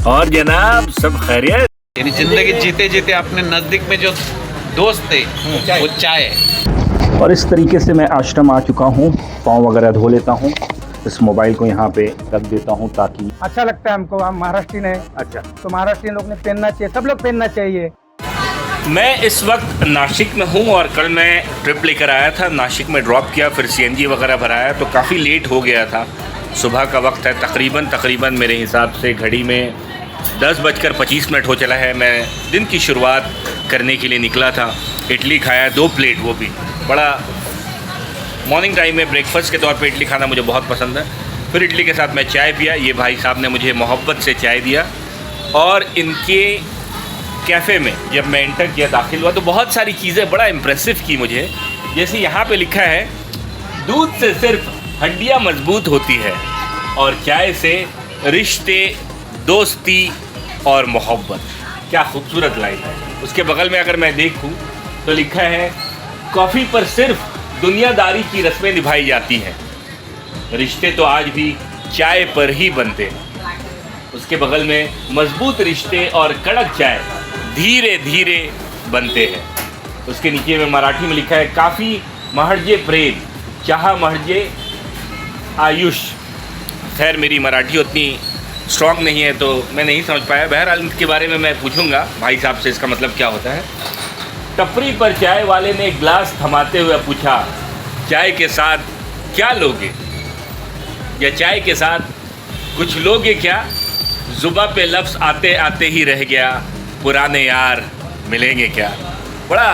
और जनाब सब खैरियत। यानी जिंदगी जीते जीते अपने नज़दीक में जो दोस्त थे वो चाय है। और इस तरीके से मैं आश्रम आ चुका हूँ। पाँव वगैरह धो लेता हूँ, इस मोबाइल को यहाँ पे रख देता हूँ ताकि अच्छा लगता है हमको। हम महाराष्ट्रीयन है। अच्छा, तो महाराष्ट्रीयन लोग ने पहनना चाहिए, सब लोग पहनना चाहिए। मैं इस वक्त नासिक में हूँ और कल मैं ट्रिप लेकर आया था, नासिक में ड्रॉप किया, फिर सीएनजी वगैरह भराया, तो काफ़ी लेट हो गया था। सुबह का वक्त है, तकरीबन मेरे हिसाब से घड़ी में 10:25 हो चला है। मैं दिन की शुरुआत करने के लिए निकला था। इडली खाया 2 प्लेट, वो भी बड़ा मॉर्निंग टाइम में ब्रेकफास्ट के तौर पे इडली खाना मुझे बहुत पसंद है। फिर इडली के साथ मैं चाय पिया। ये भाई साहब ने मुझे मोहब्बत से चाय दिया और इनके कैफ़े में जब मैं एंटर किया, दाखिल हुआ, तो बहुत सारी चीज़ें बड़ा इम्प्रेसिव की मुझे। जैसे यहाँ पे लिखा है, दूध से सिर्फ हड्डियाँ मजबूत होती है और चाय से रिश्ते, दोस्ती और मोहब्बत। क्या खूबसूरत लाइन है। उसके बगल में अगर मैं देखूँ तो लिखा है, कॉफ़ी पर सिर्फ दुनियादारी की रस्में निभाई जाती हैं, रिश्ते तो आज भी चाय पर ही बनते हैं। उसके बगल में मजबूत रिश्ते और कड़क चाय धीरे धीरे बनते हैं। उसके नीचे में मराठी में लिखा है, काफ़ी महर्जे प्रेम, चाह महर्जे आयुष। खैर मेरी मराठी उतनी स्ट्रॉन्ग नहीं है तो मैं नहीं समझ पाया। बहरहाल इनके बारे में मैं पूछूंगा भाई साहब से इसका मतलब क्या होता है। टपरी पर चाय वाले ने गिलास थमाते हुए पूछा, चाय के साथ क्या लोगे, या चाय के साथ कुछ लोगे क्या। जुबा पे लफ्ज़ आते आते ही रह गया, पुराने यार मिलेंगे क्या। बड़ा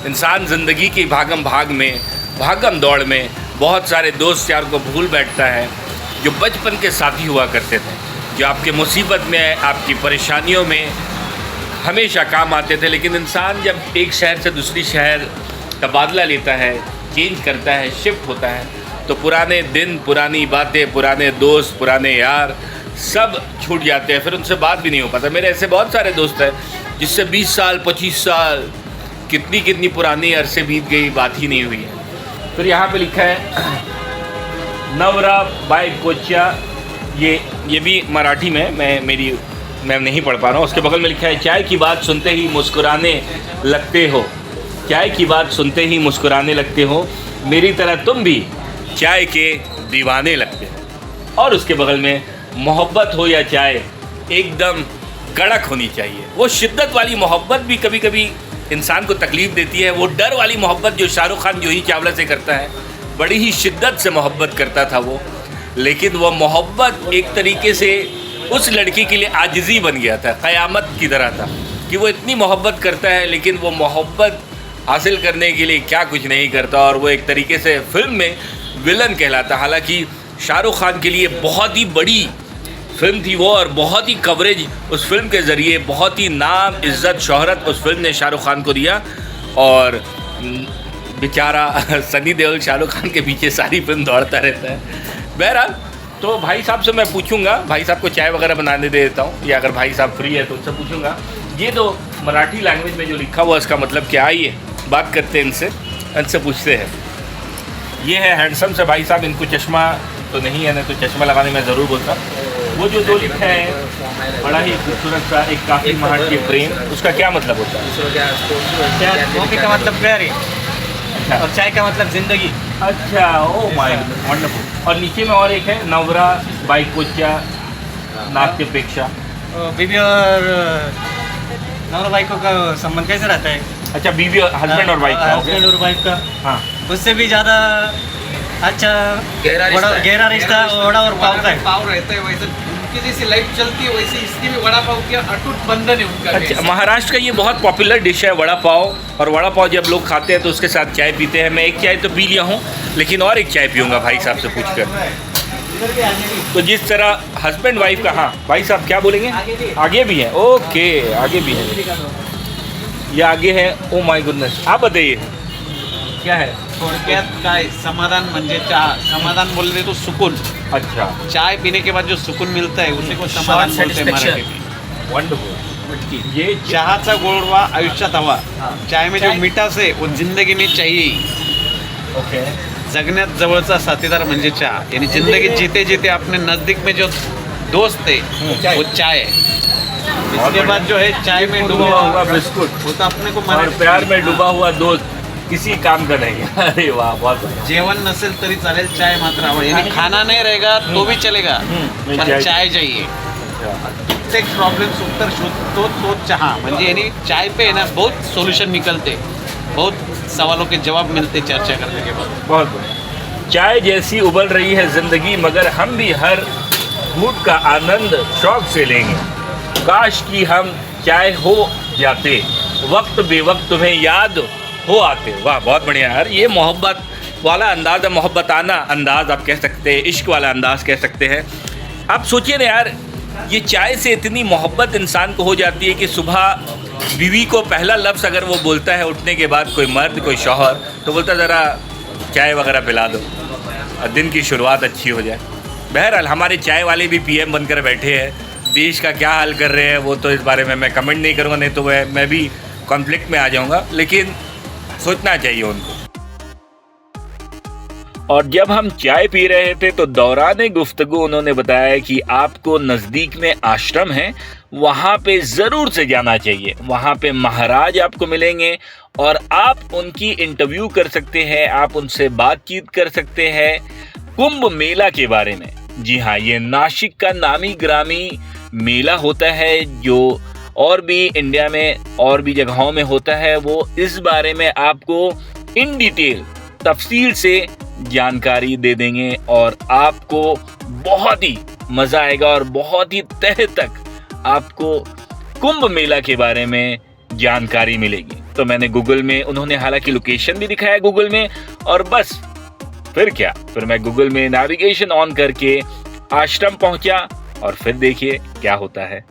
इंसान ज़िंदगी की भागम भाग में, भागम दौड़ में बहुत सारे दोस्त यार को भूल बैठता है जो बचपन के साथी हुआ करते थे, जो आपके मुसीबत में, आपकी परेशानियों में हमेशा काम आते थे। लेकिन इंसान जब एक शहर से दूसरी शहर तबादला लेता है, चेंज करता है, शिफ्ट होता है, तो पुराने दिन, पुरानी बातें, पुराने दोस्त, पुराने यार सब छूट जाते हैं। फिर उनसे बात भी नहीं हो पाता। मेरे ऐसे बहुत सारे दोस्त हैं जिससे 20 साल, 25 साल, कितनी पुरानी अरसे बीत गई, बात ही नहीं हुई है। फिर यहाँ पे लिखा है, नवरा बाय कोच्या। ये भी मराठी में मैं नहीं पढ़ पा रहा हूँ। उसके बगल में लिखा है, चाय की बात सुनते ही मुस्कुराने लगते हो, चाय की बात सुनते ही मुस्कुराने लगते हो, मेरी तरह तुम भी चाय के दीवाने लगते हो। और उसके बगल में, मोहब्बत हो या चाय एकदम कड़क होनी चाहिए। वो शिद्दत वाली मोहब्बत भी कभी कभी इंसान को तकलीफ़ देती है। वो डर वाली मोहब्बत जो शाहरुख खान जूही चावला से करता है, बड़ी ही शिद्दत से मोहब्बत करता था वो, लेकिन वो मोहब्बत एक तरीके से उस लड़की के लिए आजिज़ी बन गया था, क़यामत की तरह था कि वो इतनी मोहब्बत करता है लेकिन वो मोहब्बत हासिल करने के लिए क्या कुछ नहीं करता, और वो एक तरीके से फिल्म में विलन कहलाता। हालांकि शाहरुख खान के लिए बहुत ही बड़ी फिल्म थी वो, और बहुत ही कवरेज उस फिल्म के ज़रिए, बहुत ही नाम, इज़्ज़त, शोहरत उस फिल्म ने शाहरुख खान को दिया। और बेचारा सनी देओल शाहरुख खान के पीछे सारी फिल्म दौड़ता रहता है। बहरहाल तो भाई साहब से मैं पूछूंगा, भाई साहब को चाय वगैरह बनाने दे देता हूँ, या अगर भाई साहब फ्री है तो उनसे पूछूंगा ये तो मराठी लैंग्वेज में जो लिखा हुआ इसका मतलब क्या। आइए बात करते हैं इनसे पूछते हैं। ये है हैंडसम से भाई साहब, इनको चश्मा तो नहीं है, ना तो चश्मा लगाने में ज़रूर बोलता। वो जो दो लिखा है बड़ा ही खूबसूरत सा, एक काफ़ी महर्जे प्रेम, उसका क्या मतलब होता है। कॉफी का मतलब प्यार है और चाय का मतलब जिंदगी। अच्छा, ओ माय वंडरफुल। और नीचे में और एक है, नवरा बायकोच्या नाट्यपेक्षा। बीवी और नवरा बाइको का संबंध कैसे रहता है। अच्छा, बीवी और हस्बैंड और वाइफ का। हस्बैंड और वाइफ का, हाँ, उससे भी ज़्यादा अच्छा गहरा रिश्ता वड़ा और पाव का है। पाव रहता है वैसे उनकी जैसी लाइफ चलती है वैसे इसकी भी वड़ा पाव की अटूट बंधन है उनका। अच्छा, महाराष्ट्र का ये बहुत पॉपुलर डिश है वड़ा पाव, और वड़ा पाव जब लोग खाते हैं तो उसके साथ चाय पीते हैं। मैं एक चाय तो पी लिया हूँ, लेकिन और एक चाय पीऊँगा भाई साहब से पूछकर। तो जिस तरह हस्बैंड वाइफ का, हाँ भाई साहब क्या बोलेंगे, आगे भी है, ओके आगे भी है, ये आगे है। ओ माय गुडनेस, आप बताइए क्या है। थोडक्यात काय, समाधान म्हणजे चहा। समाधान बोलते तो सुकून। अच्छा, चाय पीने के बाद जो सुकून मिलता है उसी को समाधान बोलते हैं मराठी में। वंडरफुल। ये चहाचा गोडवा आयुष्यात हवा, चाय में जो मिठास है वो जिंदगी में चाहिए। ओके, जगण्यात जवळचा साथीदार म्हणजे चहा। यानी जिंदगी जीते जीते अपने नज़दीक में जो दोस्त थे वो चाय इसके बाद जो है चाय में डूबा हुआ बिस्कुट वो तो अपने को और प्यार में डूबा हुआ दोस्त किसी काम का नहीं है। अरे वाह, बहुत बढ़िया। जेवण नसेल तरी चालेल चाय मात्र आवड यानी खाना नहीं रहेगा तो भी चलेगा पण चाय चाहिए प्रत्येक प्रॉब्लम्स उत्तर शोधतो तो चहा म्हणजे यानी चाय पे है ना बहुत सॉल्यूशन निकलते बहुत सवालों के जवाब मिलते चर्चा करने के बाद बहुत बढ़िया। चाय जैसी उबल रही है ज़िंदगी, मगर हम भी हर घूंट का आनंद शौक से लेंगे। काश कि हम चाय हो जाते, वक्त बेवक्त तुम्हें याद हो आते। वाह, बहुत बढ़िया यार। ये मोहब्बत वाला अंदाज़ है, मोहब्बताना अंदाज़ आप कह सकते हैं, इश्क वाला अंदाज़ कह सकते हैं। आप सोचिए ना यार, ये चाय से इतनी मोहब्बत इंसान को हो जाती है कि सुबह बीवी को पहला लफ्ज़ अगर वो बोलता है उठने के बाद, कोई मर्द कोई शौहर, तो बोलता ज़रा चाय वगैरह पिला दो और दिन की शुरुआत अच्छी हो जाए। बहरहाल हमारे चाय वाले भी पीएम बनकर बैठे हैं। देश का क्या हाल कर रहे हैं वो तो इस बारे में मैं कमेंट नहीं करूँगा, नहीं तो मैं भी कॉन्फ्लिक्ट में आ जाऊँगा, लेकिन सोचना चाहिए उनको। और जब हम चाय पी रहे थे तो दौरान गुफ्तगू उन्होंने बताया कि आपको नज़दीक में आश्रम है, वहाँ पे ज़रूर से जाना चाहिए। वहाँ पे महाराज आपको मिलेंगे और आप उनकी इंटरव्यू कर सकते हैं, आप उनसे बातचीत कर सकते हैं कुंभ मेला के बारे में। जी हाँ, ये नासिक का नामी ग्रामी मेला होता है जो और भी इंडिया में और भी जगहों में होता है। वो इस बारे में आपको इन डिटेल तफसील से जानकारी दे देंगे और आपको बहुत ही मज़ा आएगा और बहुत ही तह तक आपको कुंभ मेला के बारे में जानकारी मिलेगी। तो मैंने गूगल में, उन्होंने हालांकि लोकेशन भी दिखाया गूगल में, और बस फिर क्या, फिर मैं गूगल में नेविगेशन ऑन करके आश्रम पहुंचा और फिर देखिए क्या होता है।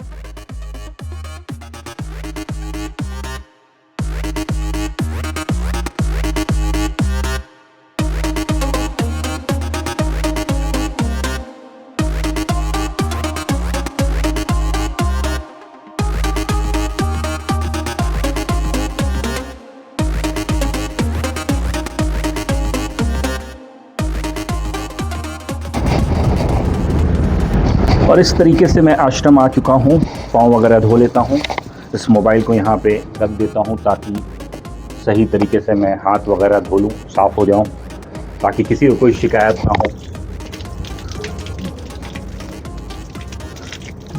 और इस तरीके से मैं आश्रम आ चुका हूँ। पाँव वगैरह धो लेता हूँ, इस मोबाइल को यहाँ पे रख देता हूँ ताकि सही तरीके से मैं हाथ वगैरह धो लूँ, साफ़ हो जाऊँ, ताकि किसी को कोई शिकायत ना हो।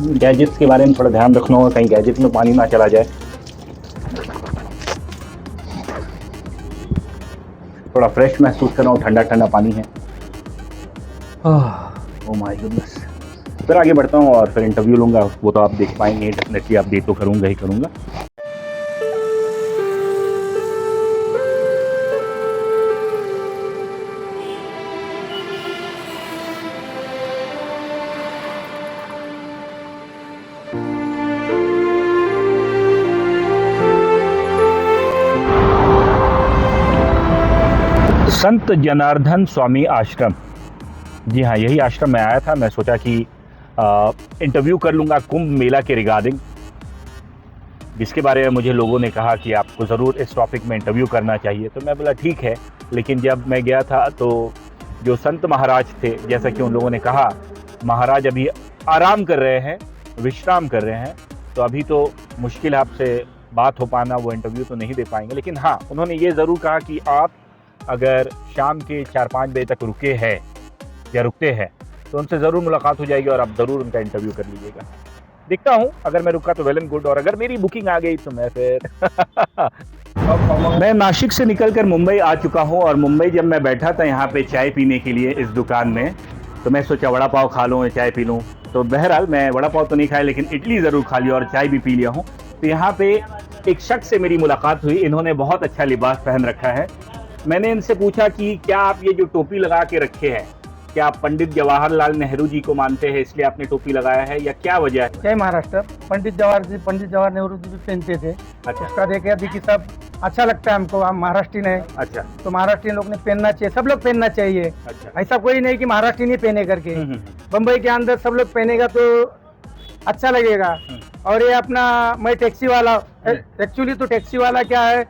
गैजेट्स के बारे में थोड़ा ध्यान रखना होगा, कहीं गैजेट में पानी ना चला जाए। थोड़ा फ्रेश महसूस कर रहा हूँ, ठंडा ठंडा पानी है। Oh my goodness. फिर आगे बढ़ता हूँ और फिर इंटरव्यू लूँगा, वो तो आप देख पाएंगे डेफिनेटली, अपडेट तो करूँगा ही करूँगा। संत जनार्दन स्वामी आश्रम, जी हाँ, यही आश्रम में आया था। मैं सोचा कि इंटरव्यू कर लूँगा कुंभ मेला के रिगार्डिंग, जिसके बारे में मुझे लोगों ने कहा कि आपको ज़रूर इस टॉपिक में इंटरव्यू करना चाहिए। तो मैं बोला ठीक है, लेकिन जब मैं गया था तो जो संत महाराज थे, जैसा कि उन लोगों ने कहा, महाराज अभी आराम कर रहे हैं, विश्राम कर रहे हैं, तो अभी तो मुश्किल आपसे बात हो पाना, वो इंटरव्यू तो नहीं दे पाएंगे। लेकिन हाँ, उन्होंने ये ज़रूर कहा कि आप अगर शाम के 4-5 बजे तक रुके हैं या रुकते हैं तो उनसे ज़रूर मुलाकात हो जाएगी और आप ज़रूर उनका इंटरव्यू कर लीजिएगा। देखता हूँ, अगर मैं रुका तो वेल एंड गुड, और अगर मेरी बुकिंग आ गई तो मैं फिर मैं नासिक से निकलकर मुंबई आ चुका हूँ। और मुंबई जब मैं बैठा था यहाँ पे चाय पीने के लिए इस दुकान में, तो मैं सोचा वड़ा पाव खा लूँ या चाय पी लूँ। तो बहरहाल मैं वड़ा पाव तो नहीं खाया, लेकिन इडली ज़रूर खा लिया और चाय भी पी लिया हूँ। तो यहाँ पे एक शख्स से मेरी मुलाकात हुई। इन्होंने बहुत अच्छा लिबास पहन रखा है। मैंने इनसे पूछा कि क्या आप ये जो टोपी लगा के रखे हैं, क्या आप पंडित जवाहरलाल नेहरू जी को मानते हैं इसलिए आपने टोपी लगाया है, या क्या वजह है? जय महाराष्ट्र। पंडित जवाहर नेहरू जी भी पहनते थे। अच्छा। उसका देखे देखी सब अच्छा लगता है हमको, हम महाराष्ट्रीयन है। अच्छा। तो महाराष्ट्रीयन लोग ने पहनना चाहिए, सब लोग पहनना चाहिए। अच्छा। ऐसा कोई नहीं कि महाराष्ट्रीयन ही पहने करके। बम्बई के अंदर सब लोग पहनेगा तो अच्छा लगेगा। और ये अपना, मैं टैक्सी वाला, एक्चुअली तो टैक्सी वाला क्या है,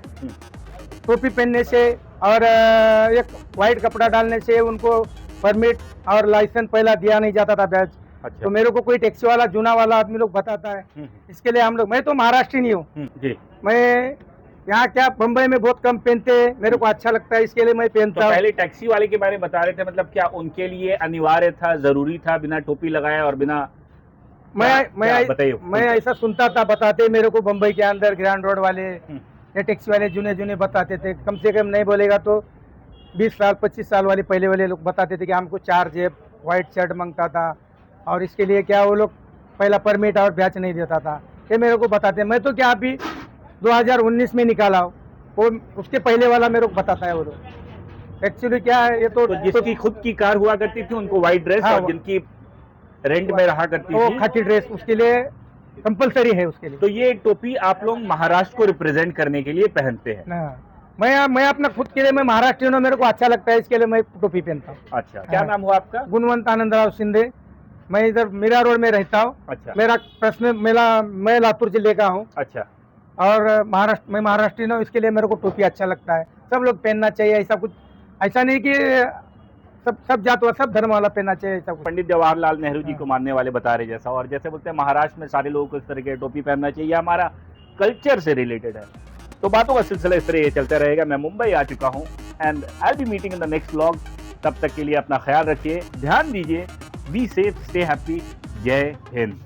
टोपी पहनने से और एक वाइट कपड़ा डालने से उनको परमिट और लाइसेंस पहला दिया नहीं जाता था, बैच अच्छा। तो मेरे को कोई टैक्सी वाला जूना वाला आदमी लोग बताता है, इसके लिए हम लोग, मैं तो महाराष्ट्रीयन ही हूँ, जी। मैं यहाँ क्या बम्बई में बहुत कम पहनते हैं, मेरे को अच्छा लगता है इसके लिए मैं तो पहनता हूँ। पहले टैक्सी वाले के बारे में बता रहे थे, मतलब क्या उनके लिए अनिवार्य था, जरूरी था बिना टोपी लगाए और बिना बताइए। मैं ऐसा सुनता था, बताते मेरे को बम्बई के अंदर ग्रैंड रोड वाले या टैक्सी वाले जूने बताते थे, कम से कम नहीं बोलेगा तो 20 साल 25 साल वाले पहले वाले लोग बताते थे कि हमको 4 जेब व्हाइट शर्ट मांगता था, और इसके लिए क्या वो लोग पहला परमिट और ब्याज नहीं देता था, ये मेरे को बताते। मैं तो क्या अभी 2019 में निकाला हूँ, वो उसके पहले वाला मेरे को बताता है वो लोग। एक्चुअली क्या है ये तो जिसकी खुद की कार हुआ करती थी उनको व्हाइट ड्रेस, हाँ, और जिनकी रेंट में रहा करती वो थी खाकी ड्रेस उसके लिए कंपलसरी है उसके लिए। तो ये टोपी आप लोग महाराष्ट्र को रिप्रेजेंट करने के लिए पहनते हैं। मैं अपना खुद के लिए, मैं महाराष्ट्रीयन हूँ, मेरे को अच्छा लगता है इसके लिए मैं टोपी पहनता हूँ। अच्छा, क्या हाँ। नाम हुआ आपका? गुणवंत आनंदराव शिंदे, मैं इधर मीरा रोड में रहता हूँ। अच्छा। मेरा प्रश्न मैं लातूर जिले का हूँ, अच्छा, और मैं महाराष्ट्रीयन हूँ, इसके लिए मेरे को टोपी अच्छा लगता है। सब लोग पहनना चाहिए, ऐसा नहीं कि सब जात वाला सब धर्म वाला पहनना चाहिए, ऐसा कुछ। पंडित जवाहरलाल नेहरू जी को मानने वाले बता रहे जैसा, और जैसे बोलते हैं महाराष्ट्र में सारे लोगों को इस तरह के टोपी पहनना चाहिए, हमारा कल्चर से रिलेटेड है। तो बातों का सिलसिला इस तरह ये चलता रहेगा। मैं मुंबई आ चुका हूँ and I be meeting in the next vlog. तब तक के लिए अपना ख्याल रखिए, ध्यान दीजिए, बी सेफ, स्टे हैप्पी, जय हिंद।